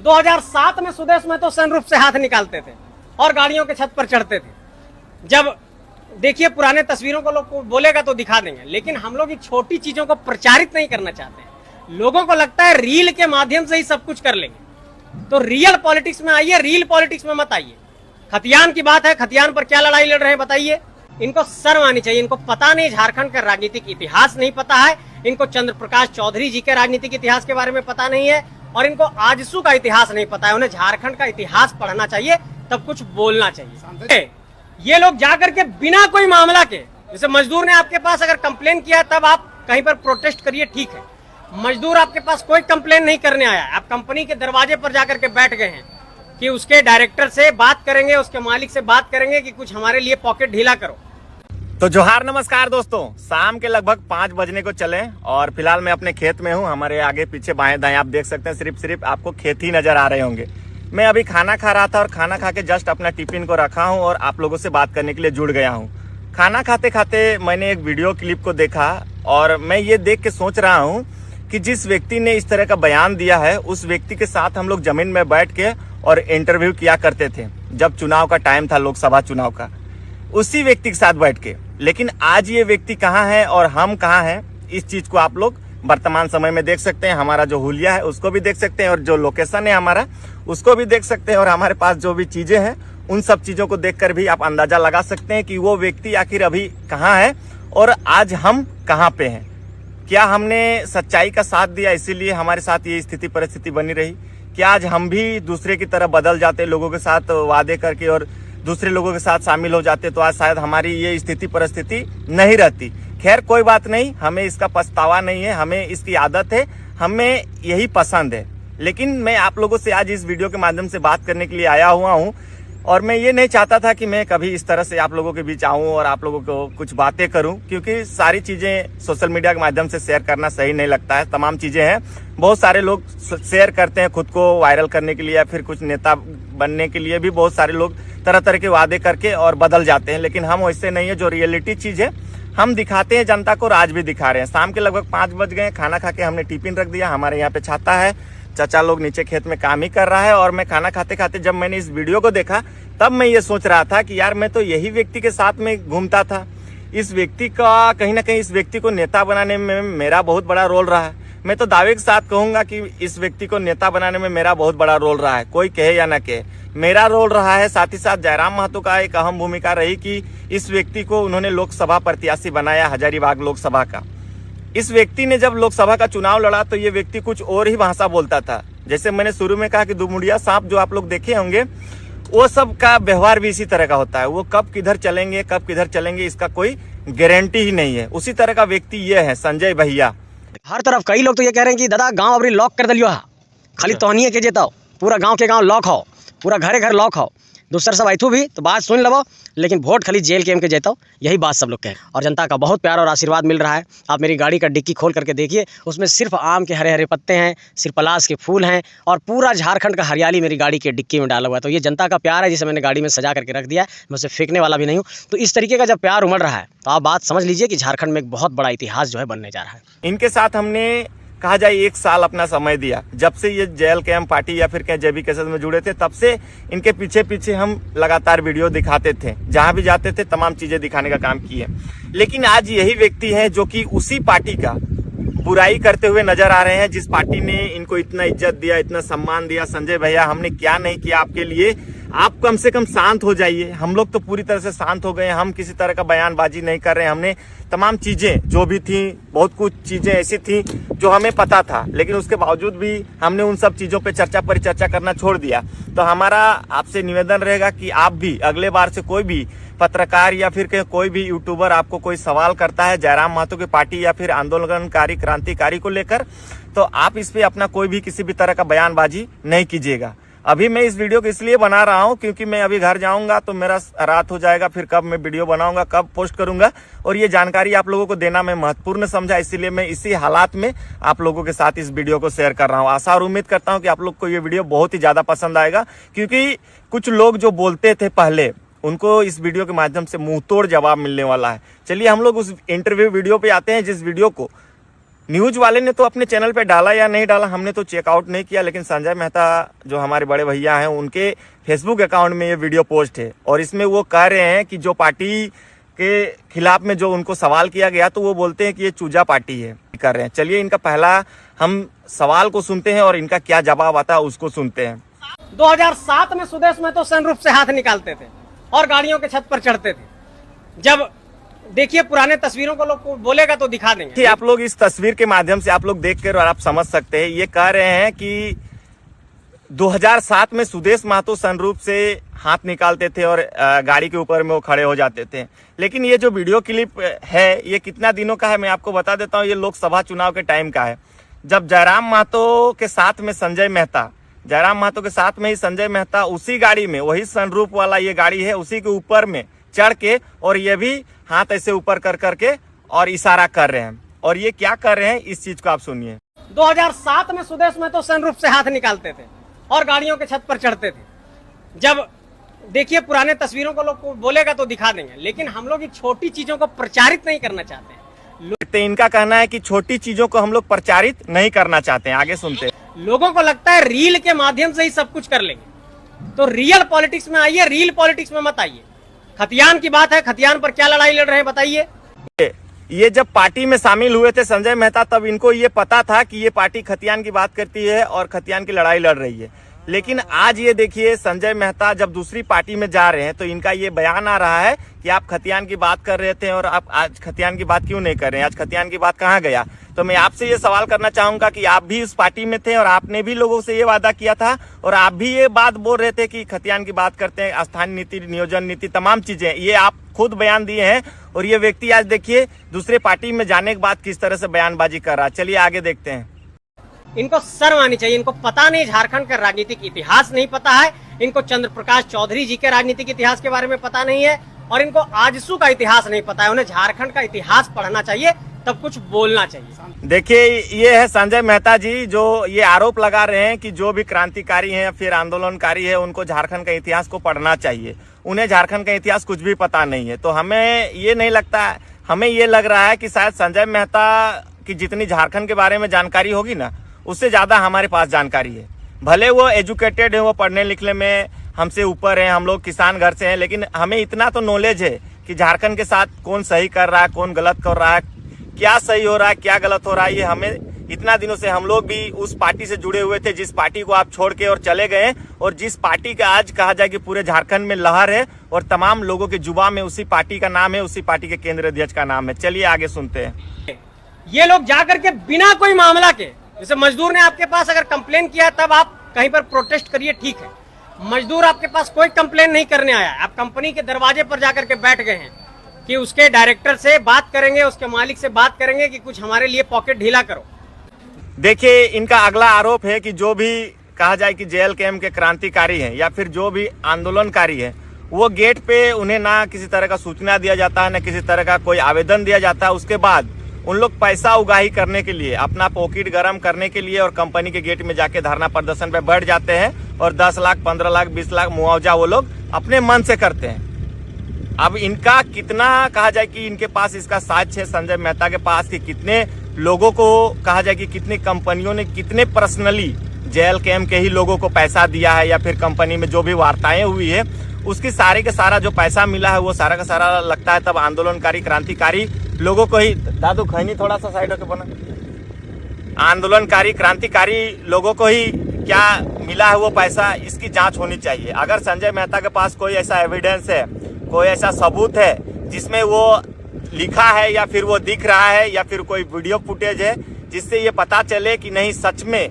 2007 में स्वदेश में तो सनरूफ से हाथ निकालते थे और गाड़ियों के छत पर चढ़ते थे। जब देखिए पुराने तस्वीरों को लोग बोलेगा तो दिखा देंगे, लेकिन हम लोग इन छोटी चीजों को प्रचारित नहीं करना चाहते हैं। लोगों को लगता है रील के माध्यम से ही सब कुछ कर लेंगे, तो रियल पॉलिटिक्स में आइए, रील पॉलिटिक्स में मत आइए। खतियान की बात है, खतियान पर क्या लड़ाई लड़ रहे हैं बताइए। इनको शर्म आनी चाहिए। इनको पता नहीं झारखंड का राजनीतिक इतिहास नहीं पता है, इनको चंद्र प्रकाश चौधरी जी के राजनीतिक इतिहास के बारे में पता नहीं है, और इनको आजसू का इतिहास नहीं पता है। उन्हें झारखंड का इतिहास पढ़ना चाहिए, तब कुछ बोलना चाहिए। ये लोग जाकर के बिना कोई मामला के, जैसे मजदूर ने आपके पास अगर कंप्लेन किया है तब आप कहीं पर प्रोटेस्ट करिए, ठीक है। मजदूर आपके पास कोई कंप्लेन नहीं करने आया, आप कंपनी के दरवाजे पर जाकर के बैठ गए हैं कि उसके डायरेक्टर से बात करेंगे, उसके मालिक से बात करेंगे कि कुछ हमारे लिए पॉकेट ढीला करो। तो जोहार नमस्कार दोस्तों, शाम के लगभग 5 बजने को चले और फिलहाल मैं अपने खेत में हूँ। हमारे आगे पीछे बाएं दाएं आप देख सकते हैं, सिर्फ आपको खेत ही नजर आ रहे होंगे। मैं अभी खाना खा रहा था और खाना खा के जस्ट अपना टिफिन को रखा हूँ और आप लोगों से बात करने के लिए जुड़ गया हूँ। खाना खाते खाते मैंने एक वीडियो क्लिप को देखा और मैं ये देख के सोच रहा हूँ कि जिस व्यक्ति ने इस तरह का बयान दिया है, उस व्यक्ति के साथ हम लोग जमीन में बैठ के और इंटरव्यू किया करते थे जब चुनाव का टाइम था, लोकसभा चुनाव का, उसी व्यक्ति के साथ बैठ के। लेकिन आज ये व्यक्ति कहाँ है और हम कहाँ हैं, इस चीज को आप लोग वर्तमान समय में देख सकते हैं। हमारा जो हुलिया है उसको भी देख सकते हैं और जो लोकेशन है हमारा उसको भी देख सकते हैं, और हमारे पास जो भी चीजें हैं उन सब चीजों को देखकर भी आप अंदाजा लगा सकते हैं कि वो व्यक्ति आखिर अभी कहाँ है और आज हम कहाँ पे हैं। क्या हमने सच्चाई का साथ दिया इसीलिए हमारे साथ ये स्थिति परिस्थिति बनी रही? क्या आज हम भी दूसरे की तरह बदल जाते, लोगों के साथ वादे करके और दूसरे लोगों के साथ शामिल हो जाते, तो आज शायद हमारी ये स्थिति परिस्थिति नहीं रहती। खैर कोई बात नहीं, हमें इसका पछतावा नहीं है, हमें इसकी आदत है, हमें यही पसंद है। लेकिन मैं आप लोगों से आज इस वीडियो के माध्यम से बात करने के लिए आया हुआ हूँ और मैं ये नहीं चाहता था कि मैं कभी इस तरह से आप लोगों के बीच आऊँ और आप लोगों को कुछ बातें करूँ, क्योंकि सारी चीज़ें सोशल मीडिया के माध्यम से शेयर करना सही नहीं लगता है। तमाम चीज़ें हैं, बहुत सारे लोग शेयर करते हैं खुद को वायरल करने के लिए या फिर कुछ नेता बनने के लिए भी बहुत सारे लोग तरह तरह के वादे करके और बदल जाते हैं। लेकिन हम वैसे नहीं है, जो रियलिटी चीज़ है हम दिखाते हैं जनता को, और आज भी दिखा रहे हैं। शाम के लगभग 5 बज गए, खाना खा के हमने टिफिन रख दिया। हमारे यहाँ पे छाता है, चाचा लोग नीचे खेत में काम ही कर रहा है, और मैं खाना खाते खाते जब मैंने इस वीडियो को देखा तब मैं ये सोच रहा था कि यार मैं तो यही व्यक्ति के साथ में घूमता था। इस व्यक्ति का कहीं ना कहीं इस व्यक्ति को नेता बनाने में मेरा बहुत बड़ा रोल रहा है। मैं तो दावे के साथ कहूंगा कि इस व्यक्ति को नेता बनाने में मेरा बहुत बड़ा रोल रहा है, कोई कहे या ना कहे, मेरा रोल रहा है। साथ ही साथ जयराम महतो का एक अहम भूमिका रही कि इस व्यक्ति को उन्होंने लोकसभा प्रत्याशी बनाया, हजारीबाग लोकसभा का। इस व्यक्ति ने जब लोकसभा का चुनाव लड़ा तो ये व्यक्ति कुछ और ही भाषा बोलता था। जैसे मैंने शुरू में कहा कि दुमुड़िया सांप जो आप लोग देखे होंगे, वो सब का व्यवहार भी इसी तरह का होता है। वो कब किधर चलेंगे इसका कोई गारंटी ही नहीं है। उसी तरह का व्यक्ति ये है संजय भैया। हर तरफ कई लोग तो ये कह रहे हैं कि दादा गांव अभी लॉक कर दिलियो, खाली तोहनिए के जेता पूरा गांव के गांव लॉक हो, पूरा घरे घर लॉक हो, दूसरा सब आइथू भी तो बात सुन लो, लेकिन वोट खाली जेल के जेता हो, यही बात सब लोग कहें। और जनता का बहुत प्यार और आशीर्वाद मिल रहा है। आप मेरी गाड़ी का डिक्की खोल करके देखिए, उसमें सिर्फ आम के हरे हरे पत्ते हैं, सिर्फ पलाश के फूल हैं और पूरा झारखंड का हरियाली मेरी गाड़ी के डिक्की में डाला हुआ है। तो ये जनता का प्यार है जिसे मैंने गाड़ी में सजा करके रख दिया है। मैं उसे फेंकने वाला भी नहीं हूँ। तो इस तरीके का जब प्यार उमड़ रहा है तो आप बात समझ लीजिए कि झारखंड में एक बहुत बड़ा इतिहास जो है बनने जा रहा है। इनके साथ हमने कहा जाए 1 साल अपना समय दिया। जब से ये जेल कैंप पार्टी या फिर कहीं जेबी केसेस में जुड़े थे, तब से इनके पीछे पीछे हम लगातार वीडियो दिखाते थे, जहां भी जाते थे तमाम चीजें दिखाने का काम किए। लेकिन आज यही व्यक्ति हैं जो कि उसी पार्टी का बुराई करते हुए नजर आ रहे हैं, जिस पार्टी ने इनको इतना इज्जत दिया, इतना सम्मान दिया। संजय भैया, हमने क्या नहीं किया आपके लिए, आप कम से कम शांत हो जाइए। हम लोग तो पूरी तरह से शांत हो गए, हम किसी तरह का बयानबाजी नहीं कर रहे हैं। हमने तमाम चीजें जो भी थी, बहुत कुछ चीजें ऐसी थी जो हमें पता था, लेकिन उसके बावजूद भी हमने उन सब चीजों पे चर्चा परिचर्चा करना छोड़ दिया। तो हमारा आपसे निवेदन रहेगा कि आप भी अगले बार से कोई भी पत्रकार या फिर कोई भी यूट्यूबर आपको कोई सवाल करता है जयराम महतो की पार्टी या फिर आंदोलनकारी क्रांतिकारी को लेकर, तो आप इस पे अपना कोई भी किसी भी तरह का बयानबाजी नहीं कीजिएगा। अभी मैं इस वीडियो को इसलिए बना रहा हूं क्योंकि मैं अभी घर जाऊंगा तो मेरा रात हो जाएगा, फिर कब मैं वीडियो बनाऊंगा, कब पोस्ट करूंगा, और ये जानकारी आप लोगों को देना मैं महत्वपूर्ण समझा, इसीलिए मैं इसी हालात में आप लोगों के साथ इस वीडियो को शेयर कर रहा हूं। आशा और उम्मीद करता हूं कि आप लोग को ये वीडियो बहुत ही ज्यादा पसंद आएगा, क्योंकि कुछ लोग जो बोलते थे पहले, उनको इस वीडियो के माध्यम से मुंह तोड़ जवाब मिलने वाला है। चलिए हम लोग उस इंटरव्यू वीडियो पे आते हैं, जिस वीडियो को न्यूज वाले ने तो अपने चैनल पे डाला या नहीं डाला हमने तो चेकआउट नहीं किया, लेकिन संजय मेहता जो हमारे बड़े भैया हैं उनके फेसबुक अकाउंट में ये वीडियो पोस्ट है और इसमें वो कह रहे हैं कि जो पार्टी के खिलाफ में जो उनको सवाल किया गया तो वो बोलते हैं कि ये चूजा पार्टी है कर रहे हैं। चलिए इनका पहला हम सवाल को सुनते हैं और इनका क्या जवाब आता है उसको सुनते हैं। 2007 में सुदेश में तो सनरूफ से हाथ निकालते थे और गाड़ियों के छत पर चढ़ते थे। जब देखिए पुराने तस्वीरों को लोग बोलेगा तो दिखा देंगे कि आप लोग इस तस्वीर के माध्यम से आप लोग देखकर और आप समझ सकते हैं। ये कह रहे हैं कि 2007 में सुदेश महतो सनरूफ से हाथ निकालते थे और गाड़ी के ऊपर में वो खड़े हो जाते थे। लेकिन ये जो वीडियो क्लिप है ये कितना दिनों का है मैं आपको बता देता हूँ। ये लोकसभा चुनाव के टाइम का है, जब जयराम महतो के साथ में संजय मेहता, जयराम महतो के साथ में ही संजय मेहता उसी गाड़ी में, वही सनरूफ वाला ये गाड़ी है, उसी के ऊपर में चढ़ के और ये भी हाथ ऐसे ऊपर कर करके और इशारा कर रहे हैं। और ये क्या कर रहे हैं इस चीज को आप सुनिए। 2007 में सुदेश में तो सनरूफ से हाथ निकालते थे और गाड़ियों के छत पर चढ़ते थे। जब देखिए पुराने तस्वीरों को लोग बोलेगा तो दिखा देंगे, लेकिन हम लोग इन छोटी चीजों को प्रचारित नहीं करना चाहते हैं। इनका कहना है कि छोटी चीजों को हम लोग प्रचारित नहीं करना चाहते हैं। आगे सुनते हैं। लोगों को लगता है रील के माध्यम से ही सब कुछ कर लेंगे, तो रियल पॉलिटिक्स में आइए, रील पॉलिटिक्स में मत आइए। खतियान की बात है, खतियान पर क्या लड़ाई लड़ रहे हैं बताइए। ये जब पार्टी में शामिल हुए थे संजय मेहता तब इनको ये पता था कि ये पार्टी खतियान की बात करती है और खतियान की लड़ाई लड़ रही है। लेकिन आज ये देखिए संजय मेहता जब दूसरी पार्टी में जा रहे हैं तो इनका ये बयान आ रहा है कि आप खतियान की बात कर रहे थे और आप आज खतियान की बात क्यों नहीं कर रहे हैं, आज खतियान की बात कहाँ गया। तो मैं आपसे ये सवाल करना चाहूंगा कि आप भी उस पार्टी में थे और आपने भी लोगों से ये वादा किया था और आप भी ये बात बोल रहे थे कि खतियान की बात करते हैं, स्थानीय नीति, नियोजन नीति, तमाम चीजें ये आप खुद बयान दिए हैं। और ये व्यक्ति आज देखिए दूसरे पार्टी में जाने के बाद किस तरह से बयानबाजी कर रहा है। चलिए आगे देखते हैं। इनको शर्म आनी चाहिए। इनको पता नहीं झारखंड का राजनीतिक इतिहास नहीं पता है, इनको चंद्र प्रकाश चौधरी जी के राजनीतिक इतिहास के बारे में पता नहीं है और इनको आजसू का इतिहास नहीं पता है। उन्हें झारखंड का इतिहास पढ़ना चाहिए, तब कुछ बोलना चाहिए। देखिए ये है संजय मेहता जी जो ये आरोप लगा रहे हैं कि जो भी क्रांतिकारी हैं या फिर आंदोलनकारी है उनको झारखंड का इतिहास को पढ़ना चाहिए। उन्हें झारखंड का इतिहास कुछ भी पता नहीं है। तो हमें ये नहीं लगता, हमें ये लग रहा है कि शायद संजय मेहता की जितनी झारखंड के बारे में जानकारी होगी ना उससे ज्यादा हमारे पास जानकारी है। भले वो एजुकेटेड है, वो पढ़ने लिखने में हमसे ऊपर है, हम लोग किसान घर से हैं, लेकिन हमें इतना तो नॉलेज है कि झारखंड के साथ कौन सही कर रहा है, कौन गलत कर रहा है, क्या सही हो रहा है, क्या गलत हो रहा है। ये हमें इतना दिनों से, हम लोग भी उस पार्टी से जुड़े हुए थे जिस पार्टी को आप छोड़ के और चले गए और जिस पार्टी का आज कहा जाए कि पूरे झारखंड में लहर है और तमाम लोगों के जुबान में उसी पार्टी का नाम है, उसी पार्टी के केंद्रीय अध्यक्ष का नाम है। चलिए आगे सुनते हैं। ये लोग जाकर के बिना कोई मामला के, जैसे मजदूर ने आपके पास अगर कंप्लेन किया तब आप कहीं पर प्रोटेस्ट करिए, ठीक है। मजदूर आपके पास कोई कंप्लेन नहीं करने आया, आप कंपनी के दरवाजे पर जाकर के बैठ गए हैं कि उसके डायरेक्टर से बात करेंगे, उसके मालिक से बात करेंगे कि कुछ हमारे लिए पॉकेट ढीला करो। देखिए इनका अगला आरोप है कि जो भी कहा जाए कि JLKM के क्रांतिकारी हैं या फिर जो भी आंदोलनकारी है वो गेट पे उन्हें ना किसी तरह का सूचना दिया जाता है, ना किसी तरह का कोई आवेदन दिया जाता है। उसके बाद उन लोग पैसा उगाही करने के लिए, अपना पॉकेट गर्म करने के लिए और कंपनी के गेट में जाके धरना प्रदर्शन पे बैठ जाते हैं और 10 लाख, 15 लाख, 20 लाख मुआवजा वो लोग अपने मन से करते हैं। अब इनका कितना कहा जाए कि इनके पास इसका साक्ष्य है संजय मेहता के पास कि कितने लोगों को कहा जाए कि कितनी कंपनियों ने कितने पर्सनली JLKM के ही लोगों को पैसा दिया है या फिर कंपनी में जो भी वार्ताएं हुई है उसकी सारे के सारा जो पैसा मिला है वो सारा का सारा लगता है तब आंदोलनकारी क्रांतिकारी लोगों को ही। दादू खैनी थोड़ा सा साइड होकर बना। आंदोलनकारी क्रांतिकारी लोगों को ही क्या मिला है वो पैसा, इसकी जांच होनी चाहिए। अगर संजय मेहता के पास कोई ऐसा एविडेंस है, कोई ऐसा सबूत है जिसमें वो लिखा है या फिर वो दिख रहा है या फिर कोई वीडियो फुटेज है जिससे ये पता चले कि नहीं सच में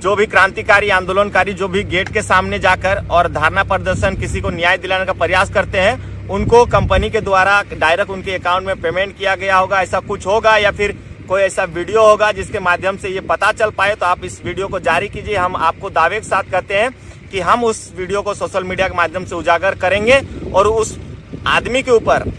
जो भी क्रांतिकारी आंदोलनकारी जो भी गेट के सामने जाकर और धरना प्रदर्शन किसी को न्याय दिलाने का प्रयास करते हैं उनको कंपनी के द्वारा डायरेक्ट उनके अकाउंट में पेमेंट किया गया होगा, ऐसा कुछ होगा या फिर कोई ऐसा वीडियो होगा जिसके माध्यम से ये पता चल पाए तो आप इस वीडियो को जारी कीजिए। हम आपको दावे के साथ कहते हैं कि हम उस वीडियो को सोशल मीडिया के माध्यम से उजागर करेंगे और उस आदमी के ऊपर,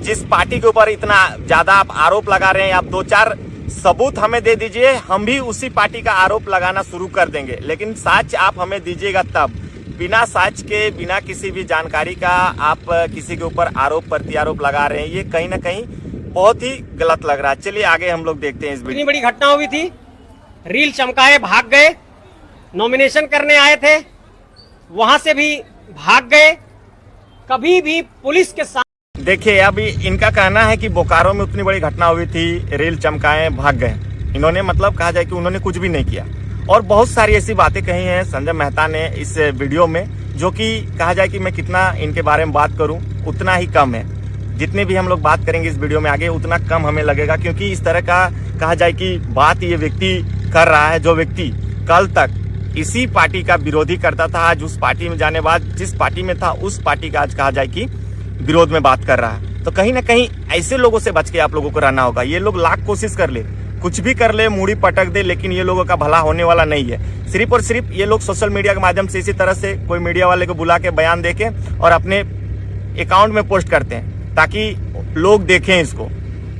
जिस पार्टी के ऊपर इतना ज्यादा आप आरोप लगा रहे हैं, आप 2-4 सबूत हमें दे दीजिए, हम भी उसी पार्टी का आरोप लगाना शुरू कर देंगे। लेकिन साक्ष्य आप हमें दीजिएगा तब। बिना साक्ष्य के, बिना किसी भी जानकारी का आप किसी के ऊपर आरोप प्रत्यारोप लगा रहे हैं, ये कहीं ना कहीं बहुत ही गलत लग रहा है। चलिए आगे हम लोग देखते हैं इस इतनी वीडियो। बड़ी घटना हुई थी, रील चमकाए भाग गए, नॉमिनेशन करने आए थे वहां से भी भाग गए। कभी भी पुलिस के साथ देखिए अभी इनका कहना है कि बोकारो में उतनी बड़ी घटना हुई थी, रील चमकाए भाग गए। इन्होंने मतलब कहा जाए कि उन्होंने कुछ भी नहीं किया। और बहुत सारी ऐसी बातें कही हैं संजय मेहता ने इस वीडियो में, जो कि कहा जाए कि मैं कितना इनके बारे में बात करूं उतना ही कम है। जितने भी हम लोग बात करेंगे इस वीडियो में आगे उतना कम हमें लगेगा, क्योंकि इस तरह का कहा जाए कि बात ये व्यक्ति कर रहा है, जो व्यक्ति कल तक इसी पार्टी का विरोधी करता था, आज उस पार्टी में जाने बाद जिस पार्टी में था उस पार्टी का आज कहा जाए कि विरोध में बात कर रहा है। तो कहीं ना कहीं ऐसे लोगों से बच के आप लोगों को रहना होगा। ये लोग लाख कोशिश कर ले, कुछ भी कर ले, मूड़ी पटक दे, लेकिन ये लोगों का भला होने वाला नहीं है। सिर्फ और सिर्फ ये लोग सोशल मीडिया के माध्यम से इसी तरह से कोई मीडिया वाले को बुला के बयान दे के और अपने अकाउंट में पोस्ट करते हैं ताकि लोग देखें इसको।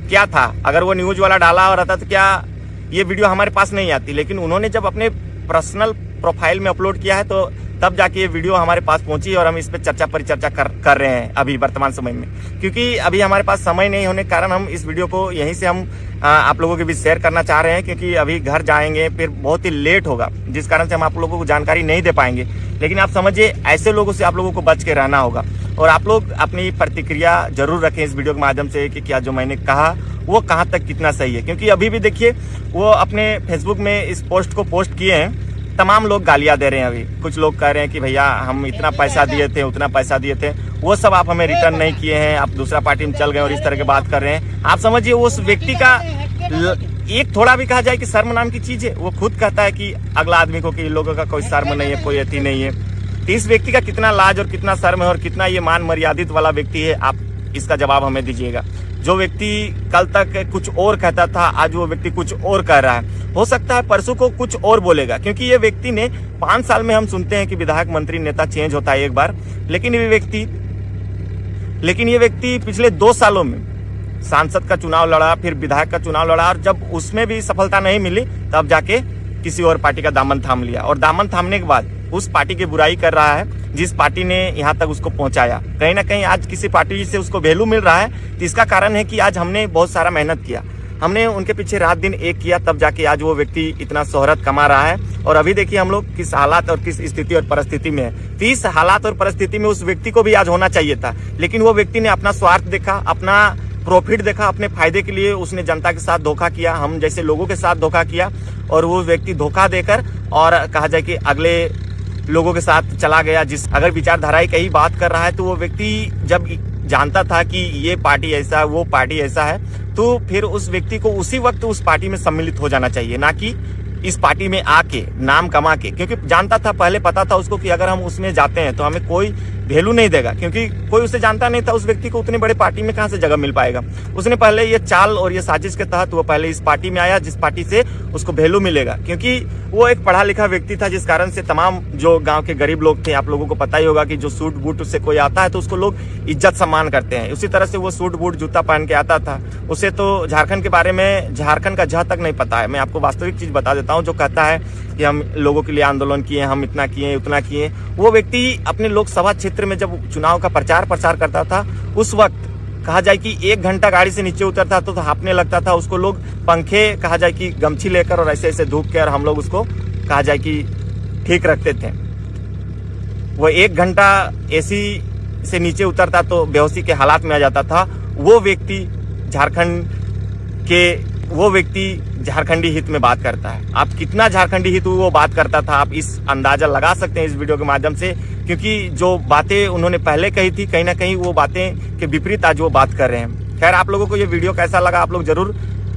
क्या था अगर वो न्यूज वाला डाला और रहता तो क्या ये वीडियो हमारे पास नहीं आती, लेकिन उन्होंने जब अपने पर्सनल प्रोफाइल में अपलोड किया है तो तब जाके ये वीडियो हमारे पास पहुंची और हम इस पे चर्चा परिचर्चा कर रहे हैं अभी वर्तमान समय में। क्योंकि अभी हमारे पास समय नहीं होने के कारण हम इस वीडियो को यहीं से हम आप लोगों के बीच शेयर करना चाह रहे हैं, क्योंकि अभी घर जाएंगे फिर बहुत ही लेट होगा, जिस कारण से हम आप लोगों को जानकारी नहीं दे पाएंगे। लेकिन आप समझिए ऐसे लोगों से आप लोगों को बच के रहना होगा। और आप लोग अपनी प्रतिक्रिया जरूर रखें इस वीडियो के माध्यम से कि क्या जो मैंने कहा वो कहाँ तक कितना सही है। क्योंकि अभी भी देखिए वो अपने फेसबुक में इस पोस्ट को पोस्ट किए हैं, तमाम लोग गालियां दे रहे हैं। अभी कुछ लोग कह रहे हैं कि भैया हम इतना पैसा दिए थे, उतना पैसा दिए थे, वो सब आप हमें रिटर्न नहीं किए हैं, आप दूसरा पार्टी में चल गए और इस तरह की बात कर रहे हैं। आप समझिए उस व्यक्ति का एक थोड़ा भी कहा जाए कि शर्म नाम की चीज है। वो खुद कहता है कि अगला आदमी को कि लोगों का कोई शर्म नहीं है, कोई अति नहीं है। तो इस व्यक्ति का कितना लाज और कितना शर्म है और कितना ये मान मर्यादित वाला व्यक्ति है, आप इसका जवाब हमें दीजिएगा। जो व्यक्ति कल तक कुछ और कहता था, आज वो व्यक्ति कुछ और कह रहा है। हो सकता है परसों को कुछ और बोलेगा, क्योंकि ये व्यक्ति ने 5 साल में हम सुनते हैं कि विधायक, मंत्री, नेता चेंज होता है एक बार, लेकिन ये व्यक्ति पिछले 2 सालों में सांसद का चुनाव लड़ा, फिर विधायक का चुनाव लड़ा, और जब उसमें भी सफलता नहीं मिली तब जाके किसी और पार्टी का दामन थाम लिया। और दामन थामने के बाद उस पार्टी की बुराई कर रहा है जिस पार्टी ने यहाँ तक उसको पहुंचाया। कहीं ना कहीं आज किसी पार्टी से उसको वैल्यू मिल रहा है, तो इसका कारण है कि आज हमने बहुत सारा मेहनत किया, हमने उनके पीछे रात दिन एक किया, तब जाके आज वो व्यक्ति इतना शोहरत कमा रहा है। और अभी देखिए हम लोग किस हालात और किस स्थिति और परिस्थिति में है। तो इस हालात और परिस्थिति में उस व्यक्ति को भी आज होना चाहिए था, लेकिन वो व्यक्ति ने अपना स्वार्थ देखा, अपना प्रॉफिट देखा, अपने फायदे के लिए उसने जनता के साथ धोखा किया, हम जैसे लोगों के साथ धोखा किया। और वो व्यक्ति धोखा देकर और कहा जाए कि अगले लोगों के साथ चला गया। जिस अगर विचारधारा की बात कर रहा है तो वो व्यक्ति जब जानता था कि ये पार्टी ऐसा है, वो पार्टी ऐसा है, तो फिर उस व्यक्ति को उसी वक्त उस पार्टी में सम्मिलित हो जाना चाहिए, ना कि इस पार्टी में आके नाम कमा के। क्योंकि जानता था, पहले पता था उसको कि अगर हम उसमें जाते हैं तो हमें कोई वैल्यू नहीं देगा, क्योंकि कोई उसे जानता नहीं था। उस व्यक्ति को उतनी बड़े पार्टी में कहां से जगह मिल पाएगा। उसने पहले ये चाल और ये साजिश के तहत वो पहले इस पार्टी में आया जिस पार्टी से उसको वैल्यू मिलेगा, क्योंकि वो एक पढ़ा लिखा व्यक्ति था, जिस कारण से तमाम जो गांव के गरीब लोग थे, आप लोगों को पता ही होगा कि जो सूट बूट उससे कोई आता है तो उसको लोग इज्जत सम्मान करते हैं। उसी तरह से वो सूट बूट जूता पहन के आता था। उसे तो झारखंड के बारे में झारखंड का झ तक नहीं पता है। मैं आपको वास्तविक चीज बता देता हूँ। जो कहता है कि हम लोगों के लिए आंदोलन किए, हम इतना किए उतना किए, वो व्यक्ति अपने लोकसभा क्षेत्र में जब चुनाव का प्रचार प्रसार करता था, उस वक्त कहा जाए कि 1 घंटा गाड़ी से नीचे उतरता तो हांफने लगता था। उसको लोग पंखे कहा जाए कि गमछी लेकर और ऐसे ऐसे धूप के, और हम लोग उसको कहा जाए कि ठीक रखते थे। वो 1 घंटा एसी से नीचे उतरता तो बेहोशी के हालात में आ जाता था। वो व्यक्ति झारखंडी हित में बात करता है। आप कितना झारखंडी हित वो बात करता था, आप इस अंदाजा लगा सकते हैं इस वीडियो के माध्यम से, क्योंकि जो बातें उन्होंने पहले कही थी कहीं ना कहीं वो बातें के विपरीत आज वो बात कर रहे हैं। खैर, आप लोगों को ये वीडियो कैसा लगा, आप लोग जरूर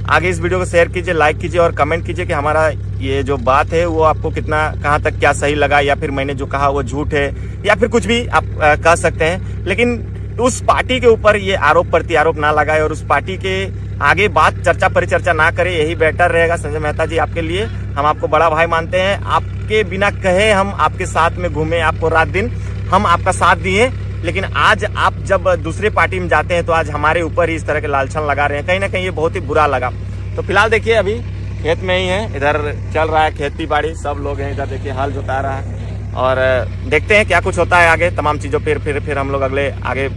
आगे इस वीडियो को शेयर कीजिए, लाइक कीजिए और कमेंट कीजिए कि हमारा ये जो बात है वो आपको कितना, कहाँ तक क्या सही लगा, या फिर मैंने जो कहा वो झूठ है, या फिर कुछ भी आप कह सकते हैं। लेकिन उस पार्टी के ऊपर ये आरोप प्रत्यारोप ना लगाए और उस पार्टी के आगे बात चर्चा परिचर्चा ना करे, यही बेटर रहेगा। संजय मेहता जी, आपके लिए हम आपको बड़ा भाई मानते हैं। आपके बिना कहे हम आपके साथ में घूमे, आपको रात दिन हम आपका साथ दिए, लेकिन आज आप जब दूसरे पार्टी में जाते हैं तो आज हमारे ऊपर ही इस तरह के लालछन लगा रहे हैं। कहीं ना कहीं ये बहुत ही बुरा लगा। तो फिलहाल देखिए अभी खेत में ही है, इधर चल रहा है खेती बाड़ी, सब लोग हैं इधर, देखिए हल जोता रहा है। और देखते हैं क्या कुछ होता है आगे, तमाम चीजों पर फिर हम लोग आगे